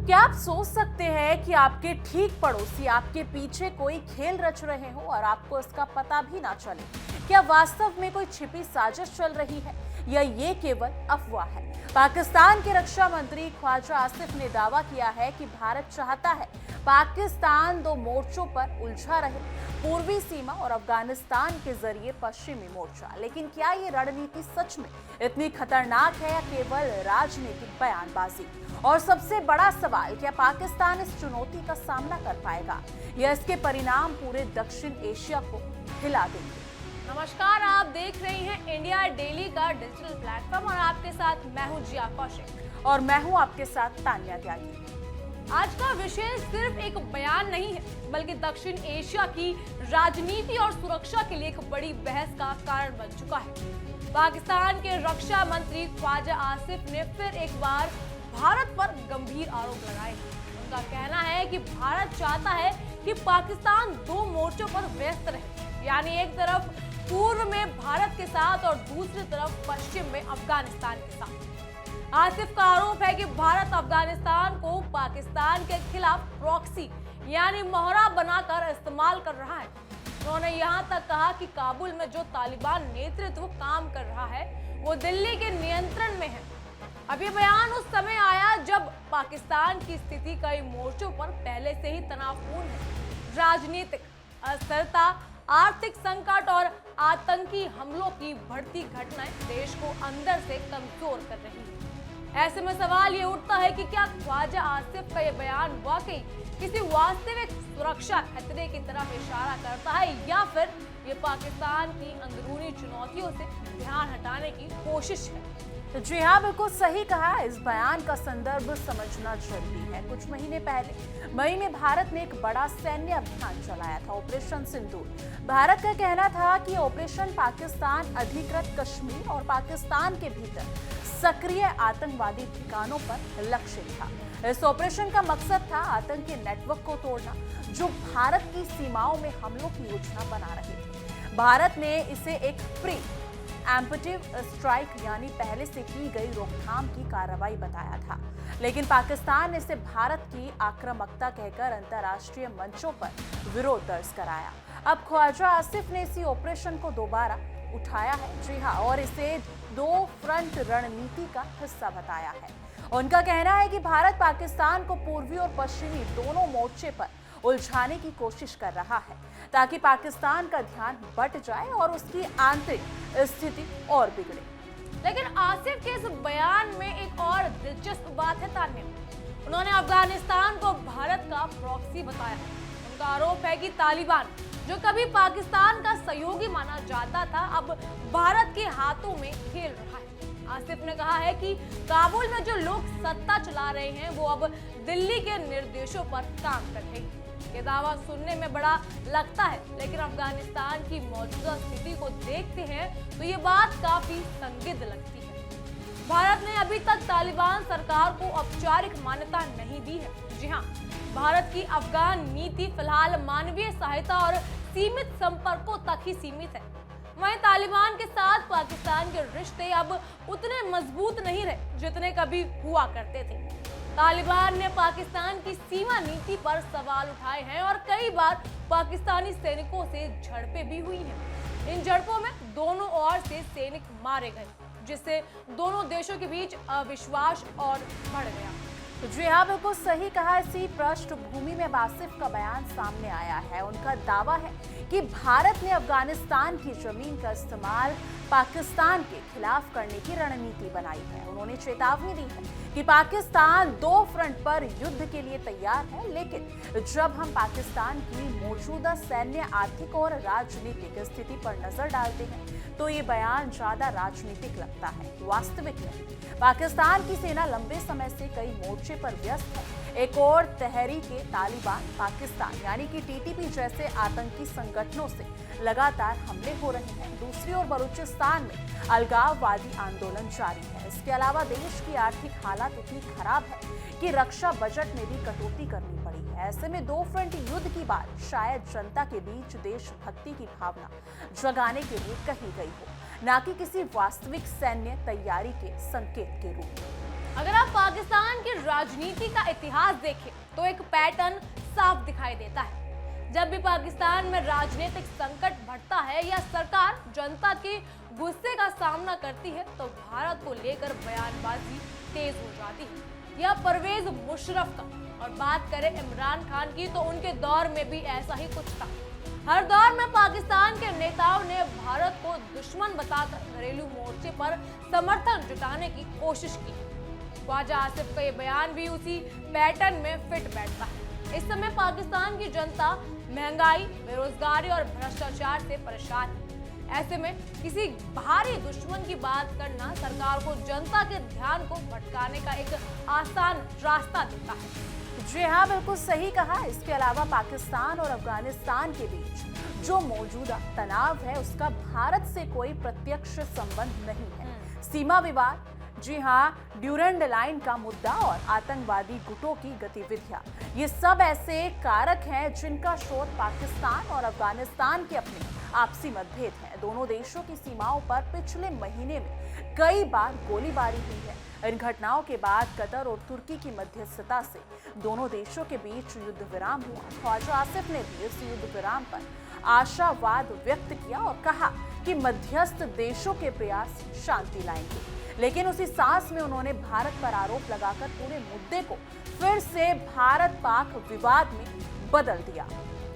क्या आप सोच सकते हैं कि आपके ठीक पड़ोसी आपके पीछे कोई खेल रच रहे हो और आपको इसका पता भी ना चले? क्या वास्तव में कोई छिपी साजिश चल रही है या ये केवल अफवाह है? पाकिस्तान के रक्षा मंत्री ख्वाजा आसिफ ने दावा किया है कि भारत चाहता है पाकिस्तान दो मोर्चों पर उलझा रहे, पूर्वी सीमा और अफगानिस्तान के जरिए पश्चिमी मोर्चा। लेकिन क्या ये रणनीति सच में इतनी खतरनाक है या केवल राजनीतिक बयानबाजी? और सबसे बड़ा सवाल, क्या पाकिस्तान इस चुनौती का सामना कर पाएगा या इसके परिणाम पूरे दक्षिण एशिया को हिला देंगे? नमस्कार, आप देख रहे हैं इंडिया डेली का डिजिटल प्लेटफॉर्म और आपके साथ मैं हूं जिया कौशिक और मैं हूं आपके साथ तान्या त्यागी। आज का विषय सिर्फ एक बयान नहीं है, बल्कि दक्षिण एशिया की राजनीति और सुरक्षा के लिए एक बड़ी बहस का कारण बन चुका है। पाकिस्तान के रक्षा मंत्री ख्वाजा आसिफ ने फिर एक बार भारत पर गंभीर आरोप लगाए। उनका कहना है कि भारत चाहता है कि पाकिस्तान दो मोर्चों पर व्यस्त रहे, यानी एक तरफ पूर्व में भारत के साथ और दूसरी तरफ पश्चिम में अफगानिस्तान के साथ। आसिफ का आरोप है कि भारत अफगानिस्तान को पाकिस्तान के खिलाफ प्रॉक्सी यानी मोहरा बनाकर इस्तेमाल कर रहा है। उन्होंने यहां तक कहा कि काबुल में जो तालिबान नेतृत्व काम कर रहा है वो दिल्ली के नियंत्रण में है। अब ये बयान उस समय आया जब पाकिस्तान की स्थिति कई मोर्चों पर पहले से ही तनावपूर्ण है। राजनीतिक अस्थिरता, आर्थिक संकट और आतंकी हमलों की बढ़ती घटनाएं देश को अंदर से कमजोर कर रही है। ऐसे में सवाल ये उठता है कि क्या ख्वाजा आसिफ का ये बयान वाकई किसी वास्तविक सुरक्षा खतरे की तरफ इशारा करता है या फिर ये पाकिस्तान की अंदरूनी चुनौतियों से ध्यान हटाने की कोशिश है? तो जी हाँ, बिल्कुल सही कहा। इस बयान का संदर्भ समझना जरूरी है। कुछ महीने पहले मई में भारत ने एक बड़ा सैन्य अभियान चलाया था, ऑपरेशन सिंदूर। भारत का कहना था कि ऑपरेशन पाकिस्तान अधिकृत कश्मीर और पाकिस्तान के भीतर सक्रिय आतंकवादी ठिकानों पर लक्षित था। इस ऑपरेशन का मकसद था आतंकी नेटवर्क को तोड़ना, जो भारत की सीमाओं में हमलों की योजना बना रहे थे। भारत ने इसे एक प्री एम्पटिव स्ट्राइक यानी पहले से की गई रोकथाम की कार्रवाई बताया था, लेकिन पाकिस्तान ने इसे भारत की आक्रामकता कहकर अंतर्राष्ट्रीय मंचों पर विरोध दर्ज कराया। अब ख्वाजा आसिफ ने इसी ऑपरेशन को दोबारा उठाया है, जी हाँ, और इसे दो फ्रंट रणनीति का हिस्सा बताया है। उनका कहना है कि भारत पाकिस्तान को पूर्वी और पश्चिमी दोनों मोर्चे पर उलझाने की कोशिश कर रहा है, ताकि पाकिस्तान का ध्यान बट जाए और उसकी आंतरिक स्थिति और बिगड़े। लेकिन आसिफ के इस बयान में एक और दिलचस्प बात है तान्या। उन्होंने अफगानिस्तान को भारत का प्रॉक्सी बताया। उनका आरोप है कि तालिबान, जो कभी पाकिस्तान का सहयोगी माना जाता था, अब भारत के हाथों में खेल रहा है। आसिफ ने कहा है कि काबुल में जो लोग सत्ता चला रहे हैं वो अब दिल्ली के निर्देशों पर काम कर रहे हैं। ये दावा सुनने में बड़ा लगता है, लेकिन अफगानिस्तान की मौजूदा स्थिति को देखते हैं तो ये बात काफी संदिग्ध लगती है। भारत ने अभी तक तालिबान सरकार को औपचारिक मान्यता नहीं दी है। जी हाँ, भारत की अफगान नीति फिलहाल मानवीय सहायता और सीमित संपर्कों तक ही सीमित है। वहीं तालिबान के साथ पाकिस्तान के रिश्ते अब उतने मजबूत नहीं रहे जितने कभी हुआ करते थे। तालिबान ने पाकिस्तान की सीमा नीति पर सवाल उठाए हैं और कई बार पाकिस्तानी सैनिकों से झड़पें भी हुई हैं। इन झड़पों में दोनों ओर से सैनिक मारे गए, जिससे दोनों देशों के बीच अविश्वास और बढ़ गया। जी हाँ, बिल्कुल सही कहा। इसी पृष्ठभूमि में आसिफ का बयान सामने आया है। उनका दावा है कि भारत ने अफगानिस्तान की जमीन का इस्तेमाल पाकिस्तान के खिलाफ करने की रणनीति बनाई है। उन्होंने चेतावनी दी है कि पाकिस्तान दो फ्रंट पर युद्ध के लिए तैयार है, लेकिन जब हम पाकिस्तान की मौजूदा सैन्य, आर्थिक और राजनीतिक स्थिति पर नजर डालते हैं तो ये बयान ज्यादा राजनीतिक लगता है, वास्तविक नहीं। पाकिस्तान की सेना लंबे समय से कई मोर्चे पर व्यस्त है। एक और तहरीके तालिबान पाकिस्तान यानी कि टीटीपी जैसे आतंकी संगठनों से लगातार हमले हो रहे हैं। दूसरी ओर बलूचिस्तान में अलगाववादी आंदोलन जारी है। इसके अलावा देश की आर्थिक हालत इतनी खराब है कि रक्षा बजट में भी कटौती करनी पड़ी है। ऐसे में दो फ्रंट युद्ध की बात शायद जनता के बीच देशभक्ति की भावना जगाने के लिए कही गई हो, न कि किसी वास्तविक सैन्य तैयारी के संकेत के रूप में। अगर आप पाकिस्तान की राजनीति का इतिहास देखें तो एक पैटर्न साफ दिखाई देता है। जब भी पाकिस्तान में राजनीतिक संकट बढ़ता है या सरकार जनता के गुस्से का सामना करती है तो भारत को लेकर बयानबाजी तेज हो जाती है। यह परवेज मुशर्रफ का, और बात करें इमरान खान की तो उनके दौर में भी ऐसा ही कुछ था। हर दौर में पाकिस्तान के नेताओं ने भारत को दुश्मन बताकर घरेलू मोर्चे पर समर्थन जुटाने की कोशिश की। ख्वाजा आसिफ का ये बयान भी उसी पैटर्न में फिट बैठता है। इस समय पाकिस्तान की जनता महंगाई, बेरोजगारी और भ्रष्टाचार से परेशान है। ऐसे में किसी बाहरी दुश्मन की बात करना सरकार को जनता के ध्यान को भटकाने का एक आसान रास्ता देता है। जी हाँ, बिल्कुल सही कहा। इसके अलावा पाकिस्तान और अफगानिस्तान के बीच जो मौजूदा तनाव है उसका भारत से कोई प्रत्यक्ष संबंध नहीं है। सीमा विवाद, जी हाँ, ड्यूरेंड लाइन का मुद्दा और आतंकवादी गुटों की गतिविधियां, ये सब ऐसे कारक हैं जिनका स्रोत पाकिस्तान और अफगानिस्तान के अपने आपसी मतभेद हैं। दोनों देशों की सीमाओं पर पिछले महीने में कई बार गोलीबारी हुई है। इन घटनाओं के बाद कतर और तुर्की की मध्यस्थता से दोनों देशों के बीच युद्ध विराम हुआ। ख्वाजा आसिफ ने भी इस युद्ध विराम पर आशावाद व्यक्त किया और कहा कि मध्यस्थ देशों के प्रयास शांति लाएंगे। लेकिन उसी सांस में उन्होंने भारत पर आरोप लगाकर पूरे मुद्दे को फिर से भारत पाक विवाद में बदल दिया।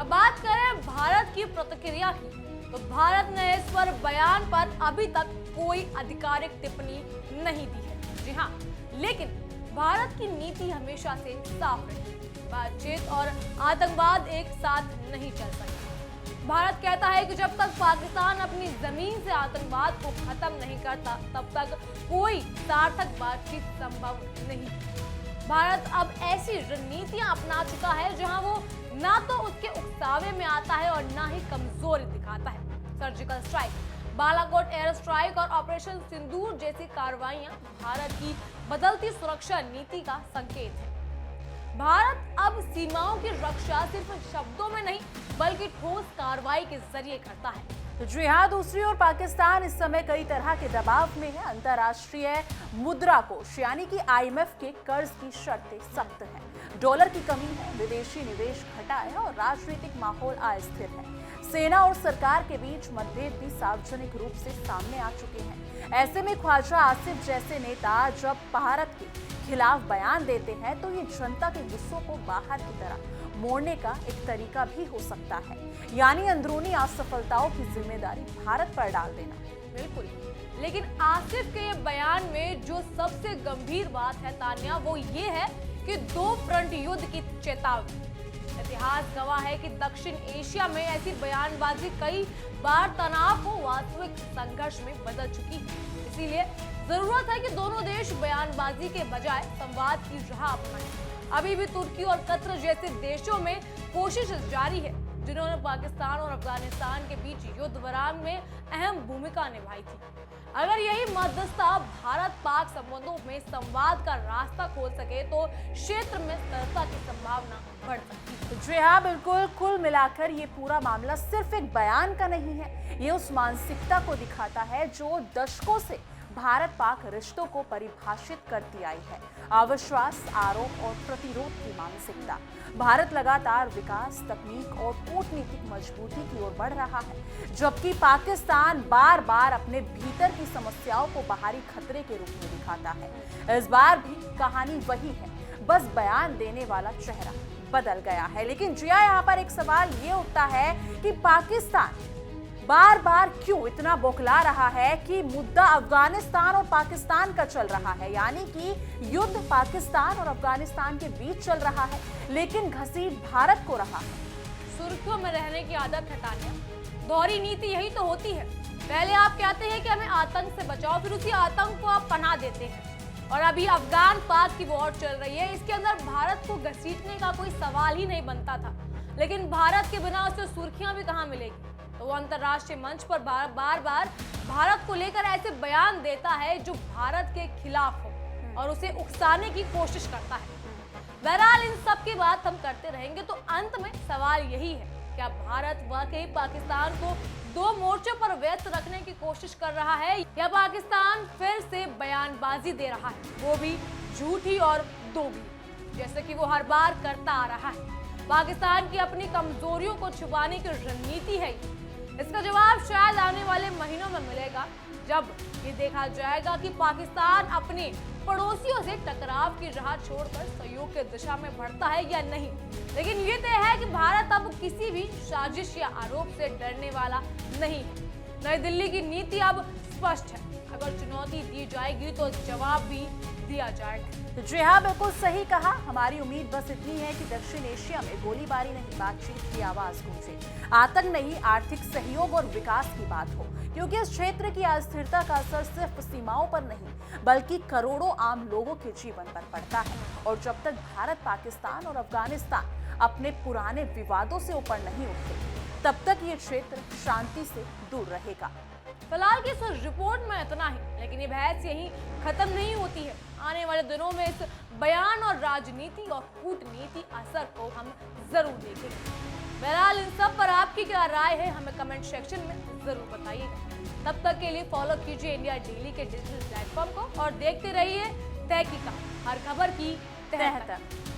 अब बात करें भारत की प्रतिक्रिया की तो भारत ने इस पर बयान पर अभी तक कोई आधिकारिक टिप्पणी नहीं दी है। जी हाँ, लेकिन भारत की नीति हमेशा से साफ रही, बातचीत और आतंकवाद एक साथ नहीं चल सकते। भारत कहता है कि जब तक पाकिस्तान अपनी जमीन से आतंकवाद को खत्म नहीं करता तब तक कोई सार्थक बातचीत संभव नहीं। भारत अब ऐसी रणनीतियां अपना चुका है जहां वो ना तो उसके उकसावे में आता है और ना ही कमजोरी दिखाता है। Surgical strike, Balakot air strike और ऑपरेशन सिंदूर जैसी कार्रवाइयां भारत की बदलती सुरक्षा नीति का संकेत है। भारत अब सीमाओं की रक्षा सिर्फ शब्दों में नहीं बल्कि ठोस कार्रवाई के जरिए करता है। तो जी हाँ, दूसरी ओर पाकिस्तान इस समय कई तरह के दबाव में है। अंतर्राष्ट्रीय मुद्रा कोष यानी कि IMF के कर्ज की शर्तें सख्त हैं, डॉलर की कमी है, विदेशी निवेश घटा है और राजनीतिक माहौल अस्थिर है। सेना और सरकार के बीच मतभेद भी सार्वजनिक रूप से सामने आ चुके हैं। ऐसे में ख्वाजा आसिफ जैसे नेता जब भारत के खिलाफ बयान देते हैं तो ये जनता के गुस्सों को बाहर की तरह मोड़ने का एक तरीका भी हो सकता है, यानी अंदरूनी असफलताओं की जिम्मेदारी भारत पर डाल देना। बिल्कुल, लेकिन आसिफ के बयान में जो सबसे गंभीर बात है तान्या, वो ये है कि दो फ्रंट युद्ध की चेतावनी। इतिहास गवाह है कि दक्षिण एशिया में ऐसी बयानबाजी कई बार तनाव को वास्तविक संघर्ष में बदल चुकी है। इसीलिए जरूरत है कि दोनों देश बयानबाजी के बजाय संवाद की राह अपनाएं। अभी भी तुर्की और कतर जैसे देशों में कोशिश जारी है जिन्होंने पाकिस्तान और अफगानिस्तान के बीच युद्ध विराम में अहम भूमिका निभाई थी। अगर यही मध्यस्थता भारत पाक संबंधों में संवाद का रास्ता खोल सके तो क्षेत्र में स्थिरता की संभावना बढ़ सकती है। जी हाँ, बिल्कुल। कुल मिलाकर ये पूरा मामला सिर्फ एक बयान का नहीं है, ये उस मानसिकता को दिखाता है जो दशकों से भारत पाक रिश्तों को परिभाषित करती आई है। अविश्वास, आरोप और प्रतिरोध की मानसिकता। भारत लगातार विकास, तकनीक और कूटनीतिक मजबूती की ओर बढ़ रहा है, जबकि पाकिस्तान बार बार अपने भीतर की समस्याओं को बाहरी खतरे के रूप में दिखाता है। इस बार भी कहानी वही है, बस बयान देने वाला चेहरा बदल गया है। लेकिन जिया, यहाँ पर एक सवाल ये उठता है कि पाकिस्तान बार बार क्यों इतना बौखला रहा है कि मुद्दा अफगानिस्तान और पाकिस्तान का चल रहा है, यानी कि युद्ध पाकिस्तान और अफगानिस्तान के बीच चल रहा है, लेकिन घसीट भारत को रहा है। सुर्खियों में रहने की आदत हटाने दोहरी नीति यही तो होती है। पहले आप कहते हैं कि हमें आतंक से बचाओ, फिर उसी आतंक को आप पनाह देते हैं। और अभी अफगान पाक की वॉर चल रही है, इसके अंदर भारत को घसीटने का कोई सवाल ही नहीं बनता था। लेकिन भारत के बिना उसे सुर्खियां भी कहां मिलेगी? तो वो अंतर्राष्ट्रीय मंच पर बार बार भारत को लेकर ऐसे बयान देता है जो भारत के खिलाफ हो और उसे उकसाने की कोशिश करता है। बहरहाल इन सब की बात हम करते रहेंगे, तो अंत में सवाल यही है, क्या भारत वाकई पाकिस्तान को दो मोर्चों पर व्यस्त रखने की कोशिश कर रहा है या पाकिस्तान फिर से बयानबाजी दे रहा है, वो भी झूठी और दोगली, जैसे कि वो हर बार करता आ रहा है। पाकिस्तान की अपनी कमजोरियों को छुपाने की रणनीति है। इसका जवाब शायद आने वाले महीनों में मिलेगा, जब ये देखा जाएगा कि पाकिस्तान अपने पड़ोसियों से टकराव की राह छोड़कर सहयोग की दिशा में बढ़ता है या नहीं। लेकिन ये तय है कि भारत अब किसी भी साजिश या आरोप से डरने वाला नहीं है। नई दिल्ली की नीति अब स्पष्ट है, अगर चुनौती दी जाएगी तो जवाब भी दिया जाएगा। जी हाँ, बिल्कुल सही कहा। हमारी उम्मीद बस इतनी है कि दक्षिण एशिया में गोलीबारी नहीं, बातचीत की आवाज गूंजे। आतंक नहीं, आर्थिक सहयोग और विकास की बात हो, क्योंकि इस क्षेत्र की अस्थिरता का असर सिर्फ सीमाओं पर नहीं बल्कि करोड़ों आम लोगों के जीवन पर पड़ता है। और जब तक भारत, पाकिस्तान और अफगानिस्तान अपने पुराने विवादों से ऊपर नहीं उठते, तब तक ये क्षेत्र शांति से दूर रहेगा। फिलहाल की इस रिपोर्ट में इतना ही, लेकिन ये बहस यहीं खत्म नहीं होती है। आने वाले दिनों में इस बयान और राजनीति और कूटनीति असर को हम जरूर देखेंगे। बहरहाल इन सब पर आपकी क्या राय है, हमें कमेंट सेक्शन में जरूर बताइएगा। तब तक के लिए फॉलो कीजिए इंडिया डेली के डिजिटल प्लेटफॉर्म को और देखते रहिए तहकीकात, हर खबर की तह तक।